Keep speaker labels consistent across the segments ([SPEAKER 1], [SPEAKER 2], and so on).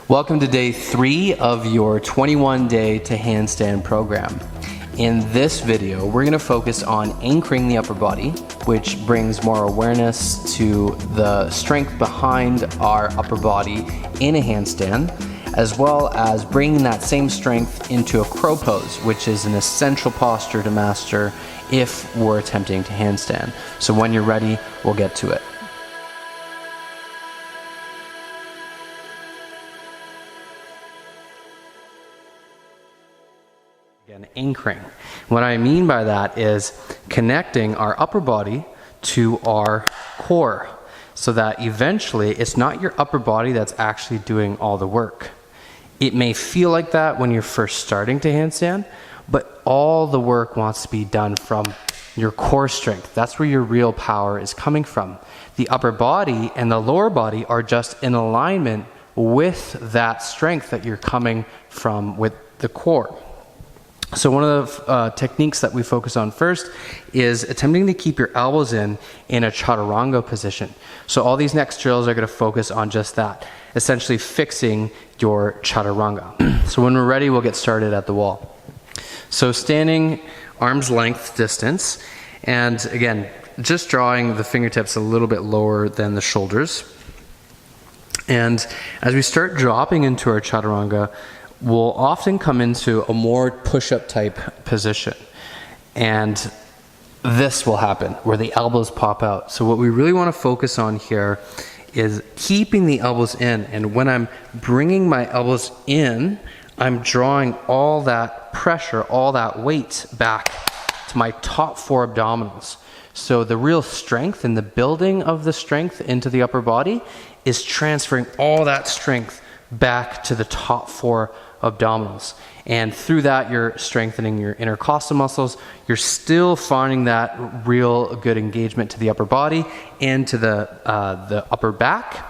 [SPEAKER 1] Welcome to day 3 of your 21-day to handstand program. In this video, we're going to focus on anchoring the upper body, which brings more awareness to the strength behind our upper body in a handstand, as well as bringing that same strength into a crow pose, which is an essential posture to master if we're attempting to handstand. So when you're ready, we'll get to it. Again, anchoring. What I mean by that is connecting our upper body to our core so that eventually it's not your upper body that's actually doing all the work. It may feel like that when you're first starting to handstand, but all the work wants to be done from your core strength. That's where your real power is coming from. The upper body and the lower body are just in alignment with that strength that you're coming from with the core. So one of the techniques that we focus on first is attempting to keep your elbows in a chaturanga position. So all these next drills are going to focus on just that, essentially fixing your chaturanga. So when we're ready, we'll get started at the wall. So standing arm's length distance, and again, just drawing the fingertips a little bit lower than the shoulders. And as we start dropping into our chaturanga, we'll often come into a more push-up type position. And this will happen where the elbows pop out. So what we really want to focus on here is keeping the elbows in. And when I'm bringing my elbows in, I'm drawing all that pressure, all that weight back to my top 4 abdominals. So the real strength and the building of the strength into the upper body is transferring all that strength back to the top 4 abdominals. And through that, you're strengthening your intercostal muscles. You're still finding that real good engagement to the upper body and to the upper back.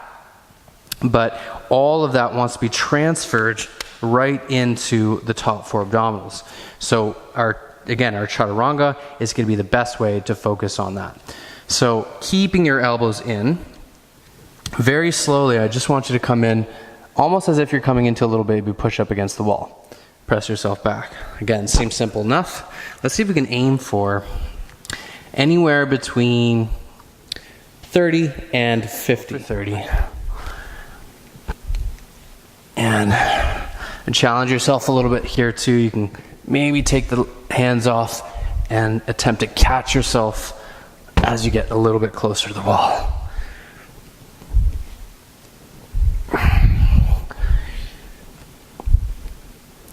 [SPEAKER 1] But all of that wants to be transferred right into the top 4 abdominals. So our chaturanga is going to be the best way to focus on that. So keeping your elbows in, very slowly, I just want you to come in almost as if you're coming into a little baby push-up against the wall. Press yourself back. Again, seems simple enough. Let's see if we can aim for anywhere between 30 and 50. 30. And challenge yourself a little bit here too. You can maybe take the hands off and attempt to catch yourself as you get a little bit closer to the wall.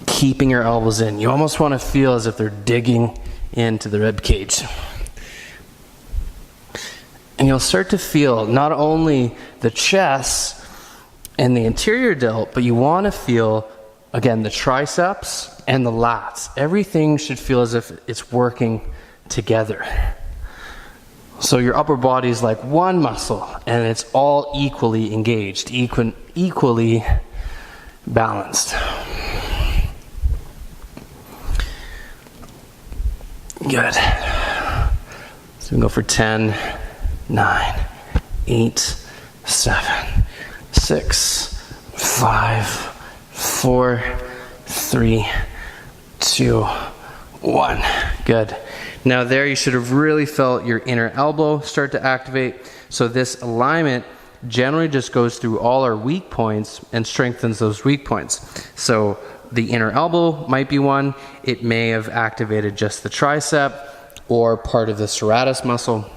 [SPEAKER 1] Keeping your elbows in. You almost want to feel as if they're digging into the rib cage. And you'll start to feel not only the chest and the anterior delt, but you want to feel, again, the triceps and the lats. Everything should feel as if it's working together. So your upper body is like one muscle, and it's all equally engaged, equally balanced. Good. So we can go for 10, 9, 8, 7, 6, 5, 4, 3, 2, 1. Good. Now there you should have really felt your inner elbow start to activate. So this alignment generally just goes through all our weak points and strengthens those weak points. So the inner elbow might be one. It may have activated just the tricep or part of the serratus muscle.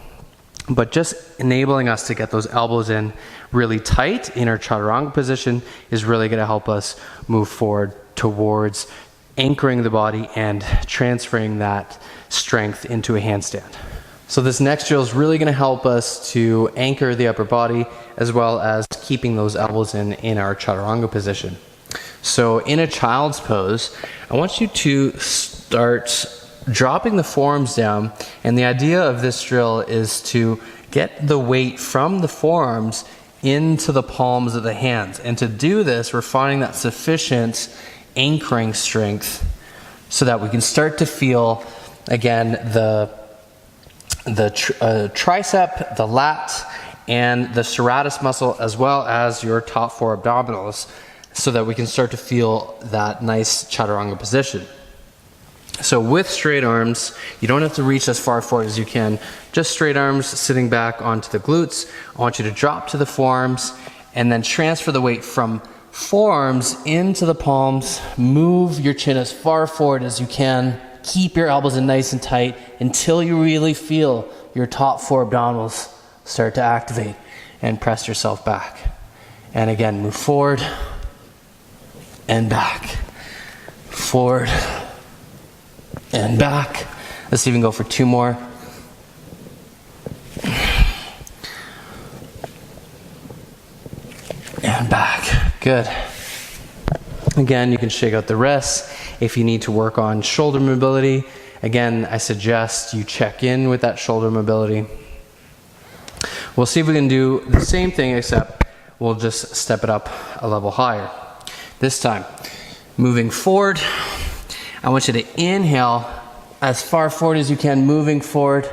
[SPEAKER 1] But just enabling us to get those elbows in really tight in our chaturanga position is really going to help us move forward towards anchoring the body and transferring that strength into a handstand. So this next drill is really going to help us to anchor the upper body as well as keeping those elbows in our chaturanga position. So in a child's pose, I want you to start dropping the forearms down, and the idea of this drill is to get the weight from the forearms into the palms of the hands. And to do this, we're finding that sufficient anchoring strength so that we can start to feel, again, the tricep, the lat, and the serratus muscle, as well as your top 4 abdominals so that we can start to feel that nice chaturanga position. So with straight arms, you don't have to reach as far forward as you can. Just straight arms sitting back onto the glutes. I want you to drop to the forearms and then transfer the weight from forearms into the palms. Move your chin as far forward as you can. Keep your elbows in nice and tight until you really feel your top 4 abdominals start to activate, and press yourself back. And again, move forward and back. Forward and back. Let's even go for 2 more. And back. Good. Again, you can shake out the wrists. If you need to work on shoulder mobility, again, I suggest you check in with that shoulder mobility. We'll see if we can do the same thing, except we'll just step it up a level higher. This time, moving forward, I want you to inhale as far forward as you can, moving forward,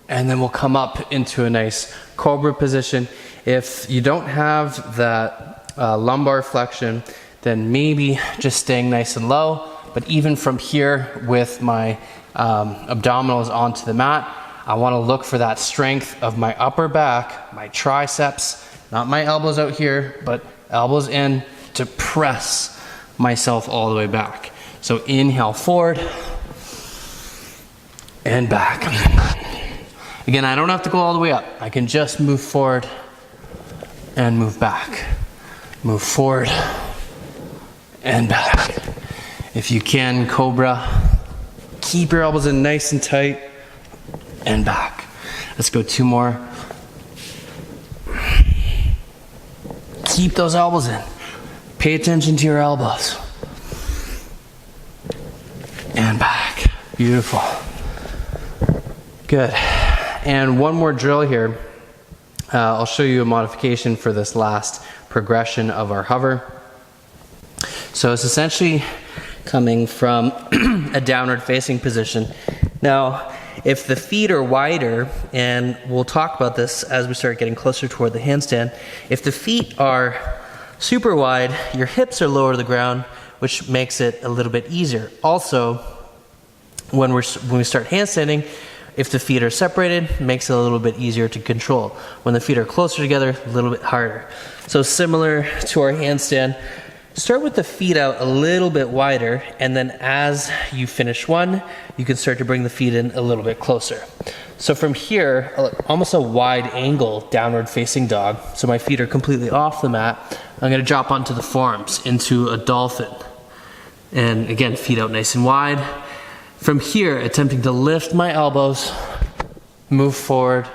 [SPEAKER 1] and then we'll come up into a nice Cobra position. If you don't have that lumbar flexion, then maybe just staying nice and low. But even from here with my abdominals onto the mat, I want to look for that strength of my upper back, my triceps, not my elbows out here, but elbows in to press myself all the way back. So inhale forward and back. Again, I don't have to go all the way up. I can just move forward and move back. Move forward and back. If you can, Cobra, keep your elbows in nice and tight and back. Let's go 2 more. Keep those elbows in. Pay attention to your elbows. And back. Beautiful. Good. And one more drill here. I'll show you a modification for this last progression of our hover. So it's essentially coming from a downward facing position. Now, if the feet are wider, and we'll talk about this as we start getting closer toward the handstand, if the feet are super wide, your hips are lower to the ground, which makes it a little bit easier. Also, when we start handstanding, if the feet are separated, it makes it a little bit easier to control. When the feet are closer together, a little bit harder. So similar to our handstand, start with the feet out a little bit wider, and then as you finish one, you can start to bring the feet in a little bit closer. So from here, almost a wide angle downward facing dog. So my feet are completely off the mat. I'm gonna drop onto the forearms into a dolphin. And again, feet out nice and wide. From here, attempting to lift my elbows, move forward.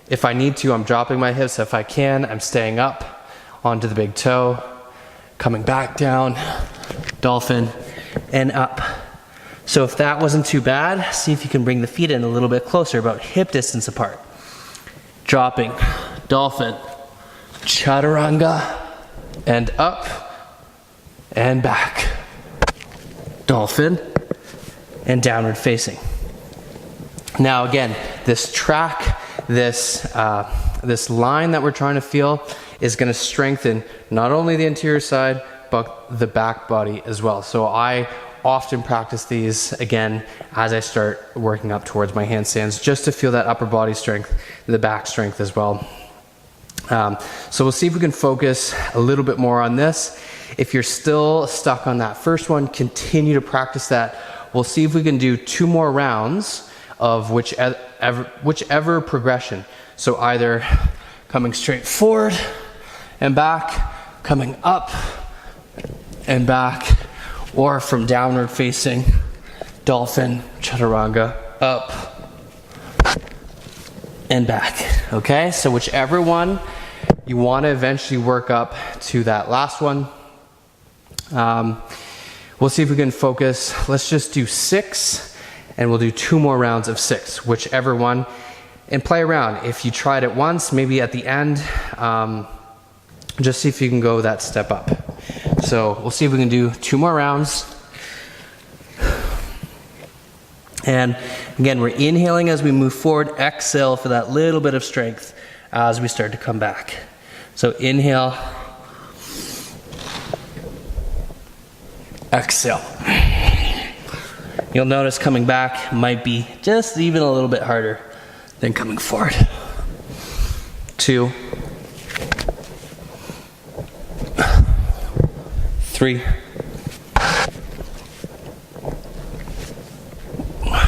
[SPEAKER 1] If I need to, I'm dropping my hips. If I can, I'm staying up onto the big toe. Coming back down, dolphin, and up. So if that wasn't too bad, see if you can bring the feet in a little bit closer, about hip distance apart. Dropping, dolphin, chaturanga, and up, and back. Dolphin, and downward facing. Now again, this track, this line that we're trying to feel is going to strengthen not only the anterior side, but the back body as well. So I often practice these again as I start working up towards my handstands, just to feel that upper body strength, the back strength as well. So we'll see if we can focus a little bit more on this. If you're still stuck on that first one, continue to practice that. We'll see if we can do 2 more rounds of whichever progression. So either coming straight forward and back, coming up and back, or from downward facing, dolphin, chaturanga, up and back. Okay, so whichever one you want to eventually work up to that last one. We'll see if we can focus. Let's just do 6, and we'll do 2 more rounds of 6, whichever one, and play around. If you tried it once, maybe at the end, just see if you can go that step up. So we'll see if we can do 2 more rounds. And again, we're inhaling as we move forward, exhale for that little bit of strength as we start to come back. So inhale exhale. You'll notice coming back might be just even a little bit harder than coming forward. 2, 3,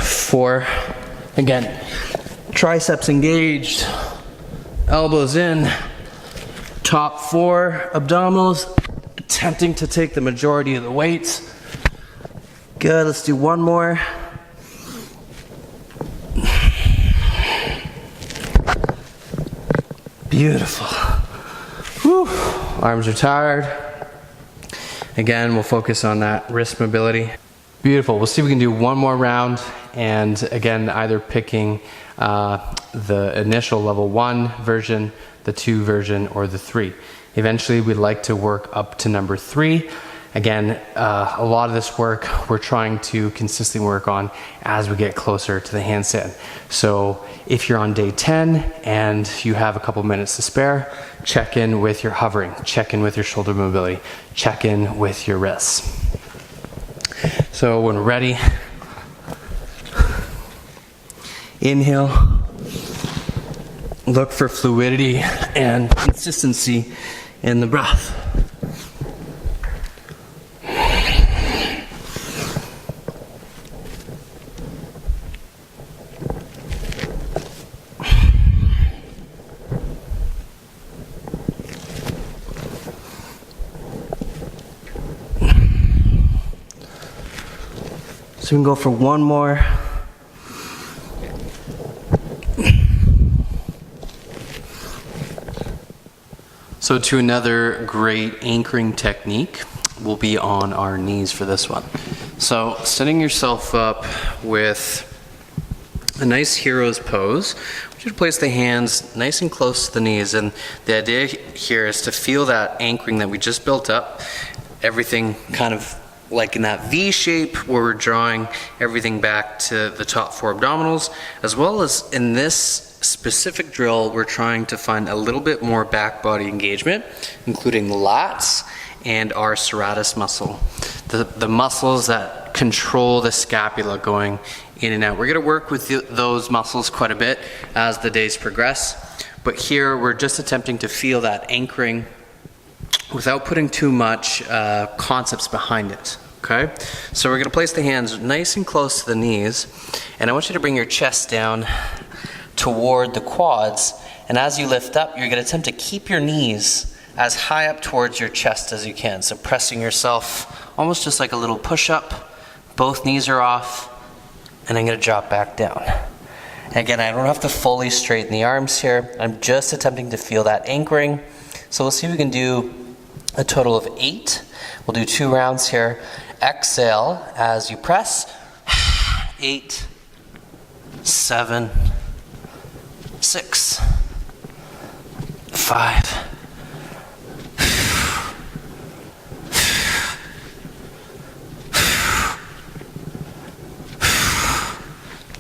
[SPEAKER 1] 4. Again, triceps engaged, elbows in, top 4 abdominals, attempting to take the majority of the weight. Good, let's do one more. Beautiful. Whew. Arms are tired. Again, we'll focus on that wrist mobility. Beautiful. We'll see if we can do one more round, and again, either picking the initial level 1 version, the 2 version, or the 3. Eventually, we'd like to work up to number 3. Again, a lot of this work we're trying to consistently work on as we get closer to the handstand. So if you're on day 10 and you have a couple minutes to spare, check in with your hovering, check in with your shoulder mobility, check in with your wrists. So when we're ready, inhale, look for fluidity and consistency in the breath. So we can go for one more. So to another great anchoring technique, we'll be on our knees for this one. So setting yourself up with a nice hero's pose. I want you to place the hands nice and close to the knees, and the idea here is to feel that anchoring that we just built up. Everything kind of like in that V shape where we're drawing everything back to the top 4 abdominals, as well as in this specific drill, we're trying to find a little bit more back body engagement, including the lats and our serratus muscle, the muscles that control the scapula going in and out. We're going to work with those muscles quite a bit as the days progress, but here we're just attempting to feel that anchoring without putting too much concepts behind it. Okay, so we're going to place the hands nice and close to the knees, and I want you to bring your chest down toward the quads, and as you lift up, you're going to attempt to keep your knees as high up towards your chest as you can. So pressing yourself almost just like a little push-up. Both knees are off, and I'm going to drop back down. Again, I don't have to fully straighten the arms here. I'm just attempting to feel that anchoring. So we'll see if we can do a total of 8. We'll do 2 rounds here. Exhale as you press. 8, 7, 6, 5.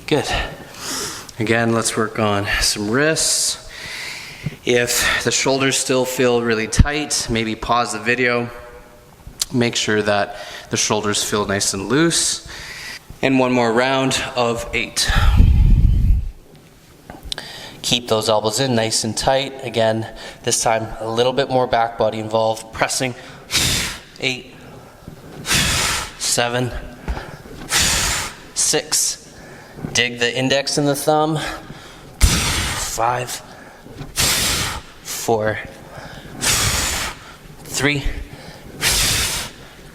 [SPEAKER 1] Good. Again, let's work on some wrists. If the shoulders still feel really tight, maybe pause the video. Make sure that the shoulders feel nice and loose. And one more round of 8. Keep those elbows in nice and tight. Again, this time a little bit more back body involved. Pressing. 8, 7, 6. Dig the index and the thumb. 5, 4, 3,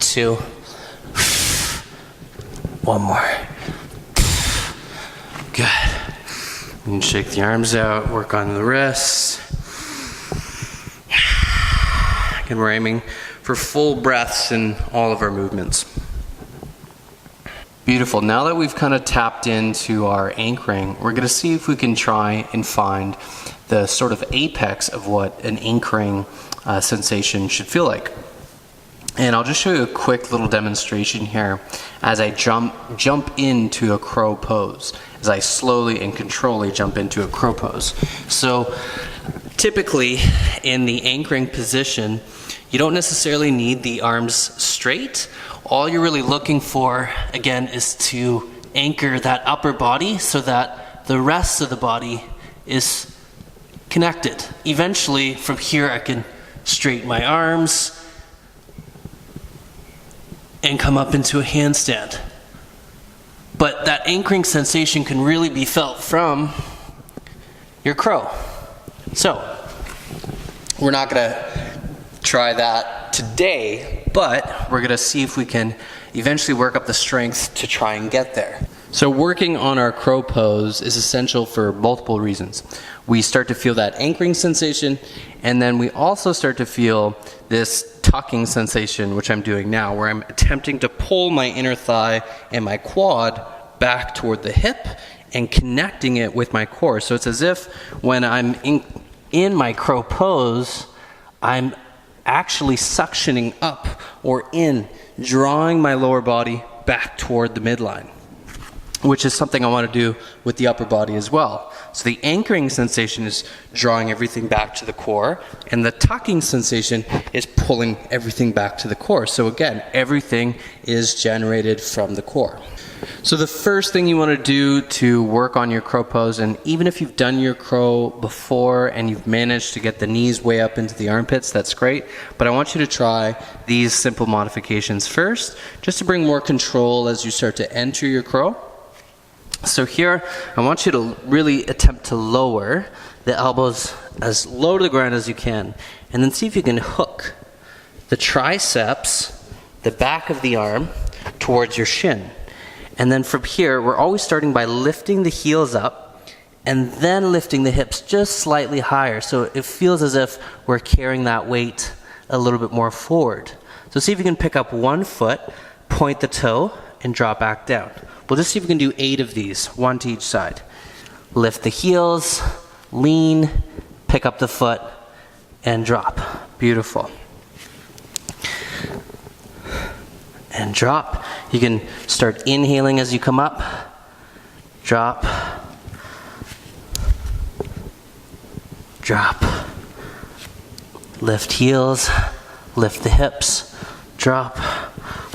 [SPEAKER 1] 2, 1 more. Good. You can shake the arms out, work on the wrists. And we're aiming for full breaths in all of our movements. Beautiful. Now that we've kind of tapped into our anchoring, we're going to see if we can try and find the sort of apex of what an anchoring sensation should feel like. And I'll just show you a quick little demonstration here as I jump into a crow pose, as I slowly and controllably jump into a crow pose. So typically in the anchoring position, You don't necessarily need the arms straight. All you're really looking for, again, is to anchor that upper body so that the rest of the body is connected. Eventually, from here, I can straighten my arms and come up into a handstand. But that anchoring sensation can really be felt from your crow. So, we're not gonna try that today, but we're gonna see if we can eventually work up the strength to try and get there. So working on our crow pose is essential for multiple reasons. We start to feel that anchoring sensation, and then we also start to feel this tucking sensation, which I'm doing now, where I'm attempting to pull my inner thigh and my quad back toward the hip and connecting it with my core. So it's as if when I'm in my crow pose, I'm actually suctioning up or in, drawing my lower body back toward the midline, which is something I want to do with the upper body as well. So the anchoring sensation is drawing everything back to the core, and the tucking sensation is pulling everything back to the core. So again, everything is generated from the core. So the first thing you want to do to work on your crow pose, and even if you've done your crow before and you've managed to get the knees way up into the armpits, that's great. But I want you to try these simple modifications first, just to bring more control as you start to enter your crow. So here, I want you to really attempt to lower the elbows as low to the ground as you can, and then see if you can hook the triceps, the back of the arm, towards your shin. And then from here, we're always starting by lifting the heels up and then lifting the hips just slightly higher. So it feels as if we're carrying that weight a little bit more forward. So see if you can pick up one foot, point the toe, and drop back down. We'll just see if we can do 8 of these, 1 to each side. Lift the heels, lean, pick up the foot, and drop. Beautiful. And drop. You can start inhaling as you come up. Drop. Drop. Lift heels, lift the hips, drop.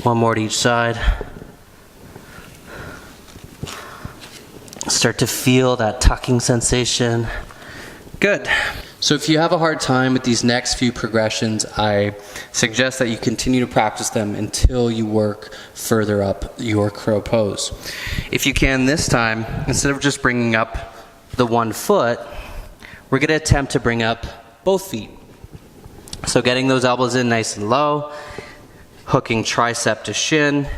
[SPEAKER 1] 1 more to each side. Start to feel that tucking sensation. Good. So if you have a hard time with these next few progressions, I suggest that you continue to practice them until you work further up your crow pose. If you can this time, instead of just bringing up the 1 foot, we're going to attempt to bring up both feet. So getting those elbows in nice and low, hooking tricep to shin,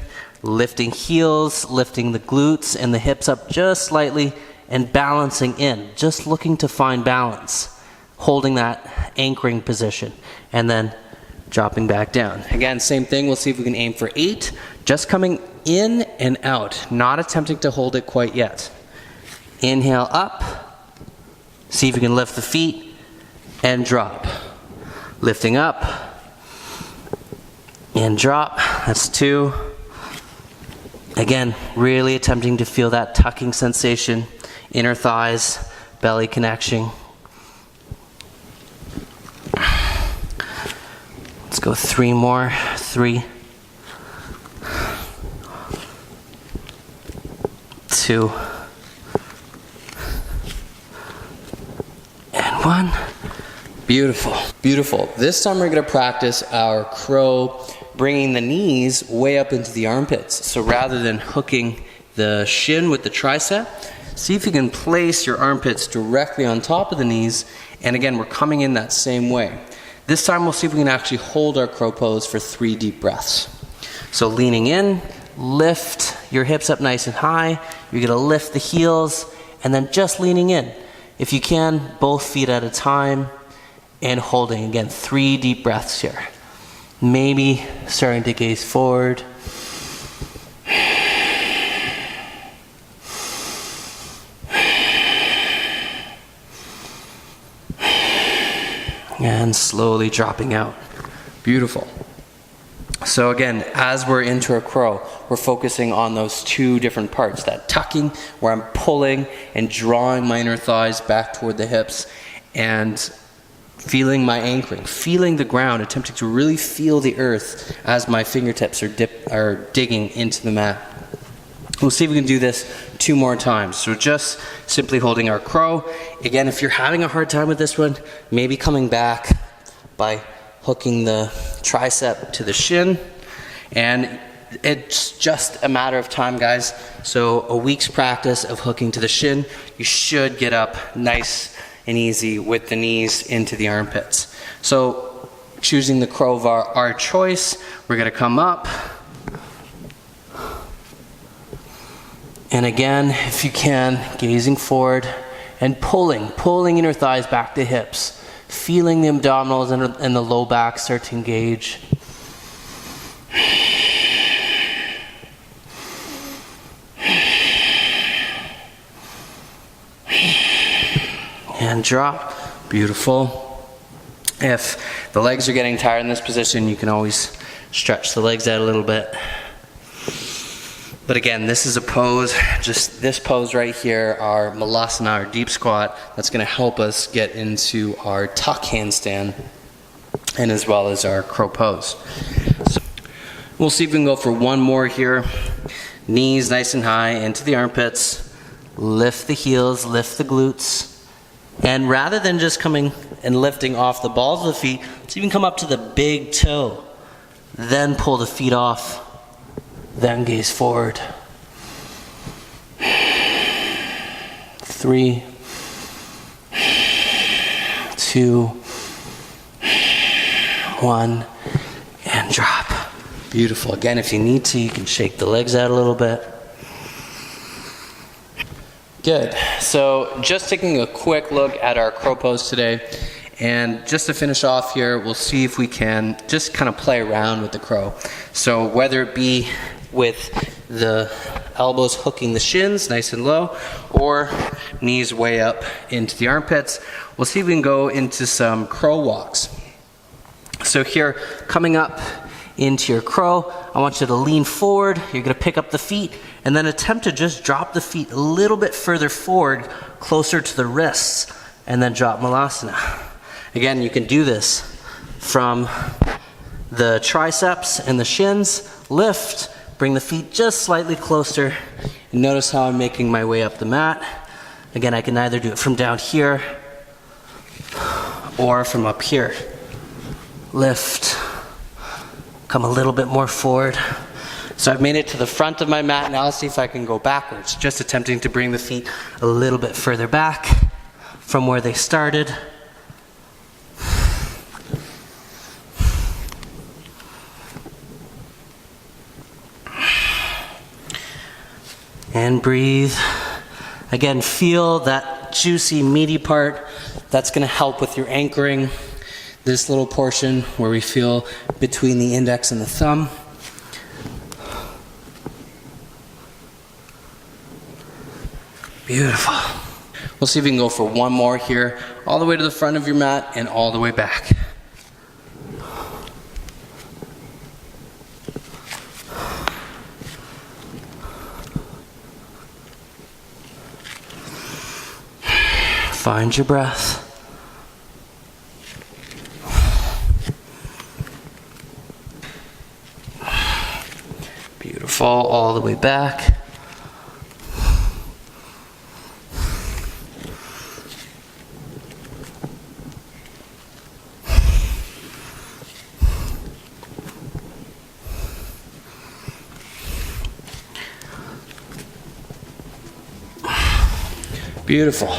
[SPEAKER 1] lifting heels, lifting the glutes and the hips up just slightly, and balancing in, just looking to find balance. Holding that anchoring position, and then dropping back down. Again, same thing, we'll see if we can aim for 8, just coming in and out, not attempting to hold it quite yet. Inhale up, see if you can lift the feet, and drop. Lifting up, and drop, that's 2. Again, really attempting to feel that tucking sensation, inner thighs, belly connection. Let's go 3 more. 3, 2, and 1. Beautiful, beautiful. This time we're going to practice our crow, bringing the knees way up into the armpits. So rather than hooking the shin with the tricep, see if you can place your armpits directly on top of the knees. And again, we're coming in that same way. This time we'll see if we can actually hold our crow pose for 3 deep breaths. So leaning in, lift your hips up nice and high. You're going to lift the heels, and then just leaning in. If you can, both feet at a time, and holding. Again, 3 deep breaths here. Maybe starting to gaze forward. And slowly dropping out. Beautiful. So again, as we're into a crow, we're focusing on those 2 different parts. That tucking, where I'm pulling and drawing my inner thighs back toward the hips, and feeling my anchoring, feeling the ground, attempting to really feel the earth as my fingertips are digging into the mat. We'll see if we can do this 2 more times. So just simply holding our crow. Again, if you're having a hard time with this one, maybe coming back by hooking the tricep to the shin. And it's just a matter of time, guys. So a week's practice of hooking to the shin, you should get up nice and easy with the knees into the armpits. So choosing the crow of our choice, we're gonna come up. And again, if you can, gazing forward and pulling inner thighs back to hips, feeling the abdominals and the low back start to engage. And drop. Beautiful. If the legs are getting tired in this position, you can always stretch the legs out a little bit. But again, this is a pose, just this pose right here, our malasana, our deep squat, that's going to help us get into our tuck handstand and as well as our crow pose. So we'll see if we can go for 1 more here. Knees nice and high into the armpits. Lift the heels, lift the glutes. And rather than just coming and lifting off the balls of the feet, so you can come up to the big toe, then pull the feet off. Then gaze forward. 3, 2, 1, and drop. Beautiful. Again, if you need to, you can shake the legs out a little bit. Good. So just taking a quick look at our crow pose today. And just to finish off here, we'll see if we can just kind of play around with the crow. So whether it be with the elbows hooking the shins nice and low, or knees way up into the armpits, we'll see if we can go into some crow walks. So here, coming up into your crow, I want you to lean forward. You're going to pick up the feet and then attempt to just drop the feet a little bit further forward, closer to the wrists, and then drop malasana. Again, you can do this from the triceps and the shins. Lift, bring the feet just slightly closer, and notice how I'm making my way up the mat. Again, I can either do it from down here or from up here. Lift, come a little bit more forward. So I've made it to the front of my mat. Now let's see if I can go backwards, just attempting to bring the feet a little bit further back from where they started. And breathe. Again, feel that juicy, meaty part. That's going to help with your anchoring. This little portion where we feel between the index and the thumb. Beautiful. We'll see if we can go for 1 more here, all the way to the front of your mat and all the way back. Find your breath. Beautiful, all the way back. Beautiful.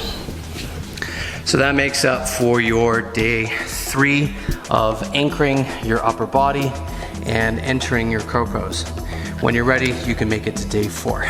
[SPEAKER 1] So that makes up for your day 3 of anchoring your upper body and entering your crow pose. When you're ready, you can make it to day 4.